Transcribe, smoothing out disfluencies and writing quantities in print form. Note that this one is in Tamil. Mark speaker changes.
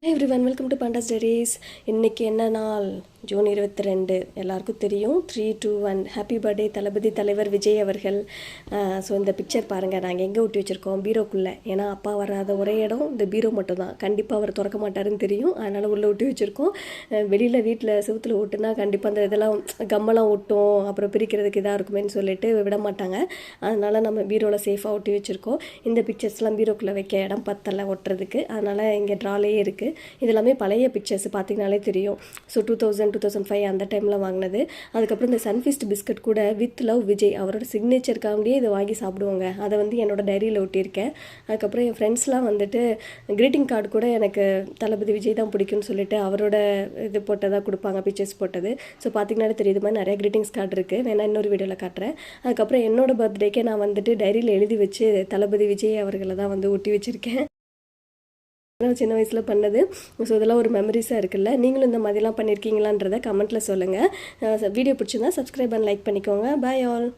Speaker 1: Everyone welcome to Pandas Diaries. இன்றைக்கி என்ன நாள்? ஜூன் 22. எல்லாருக்கும் தெரியும். 3-2-1 ஹாப்பி பர்த்டே தளபதி தலைவர் விஜய் அவர்கள். ஸோ இந்த பிக்சர் பாருங்கள், நாங்கள் எங்கே ஒட்டி வச்சுருக்கோம், பீரோக்குள்ளே. ஏன்னா அப்பா வராத ஒரே இடம் இந்த பீரோ மட்டும் தான். கண்டிப்பாக அவர் திறக்க மாட்டாருன்னு தெரியும், அதனால் உள்ளே ஒட்டி வச்சுருக்கோம். வெளியில் வீட்டில் செவுத்தில் ஒட்டுனா கண்டிப்பாக அந்த இதெல்லாம் கம்மெல்லாம் ஒட்டும், அப்புறம் பிரிக்கிறதுக்கு இதாக இருக்குமேன்னு சொல்லிட்டு விட மாட்டாங்க. அதனால் நம்ம பீரோவில் சேஃபாக ஒட்டி வச்சுருக்கோம். இந்த பிக்சர்ஸ்லாம் பீரோக்குள்ளே வைக்க இடம் பத்தலை ஒட்டுறதுக்கு, அதனால் இங்கே ட்ராலேயே இருக்குது. இது எல்லாமே பழைய பிக்சர்ஸ், பார்த்திங்கனாலே தெரியும். ஸோ 2005 அந்த டைமில் வாங்கினது. அதுக்கப்புறம் இந்த சன்ஃபீஸ்ட் பிஸ்கட் கூட வித் லவ் விஜய் அவரோட சிக்னேச்சருக்காண்டியே இதை வாங்கி சாப்பிடுவாங்க. அதை வந்து என்னோட டைரியில் ஒட்டியிருக்கேன். அதுக்கப்புறம் என் ஃப்ரெண்ட்ஸ்லாம் வந்துட்டு க்ரீட்டிங் கார்டு கூட எனக்கு தளபதி விஜய் தான் பிடிக்கும்னு சொல்லிட்டு அவரோட இது போட்டதாக கொடுப்பாங்க, பிக்சர்ஸ் போட்டது. ஸோ பார்த்திங்கனாலே தெரியுது மாதிரி நிறைய க்ரீட்டிங்ஸ் கார்டு இருக்குது. வேணால் இன்னொரு வீடியோவில் காட்டுறேன். அதுக்கப்புறம் என்னோட பர்த்டேக்கே நான் வந்துட்டு டைரியில் எழுதி வச்சு தளபதி விஜய் அவர்களை தான் வந்து ஒட்டி வச்சுருக்கேன். சின்ன வயசில் பண்ணது. ஸோ இதெல்லாம் ஒரு மெமரிஸாக இருக்குல்ல. நீங்களும் இந்த மாதிரிலாம் பண்ணியிருக்கீங்களான்றதை கமெண்ட்டில் சொல்லுங்கள். வீடியோ பிடிச்சிருந்தா சப்ஸ்கிரைப் அண்ட் லைக் பண்ணிக்கோங்க. Bye all.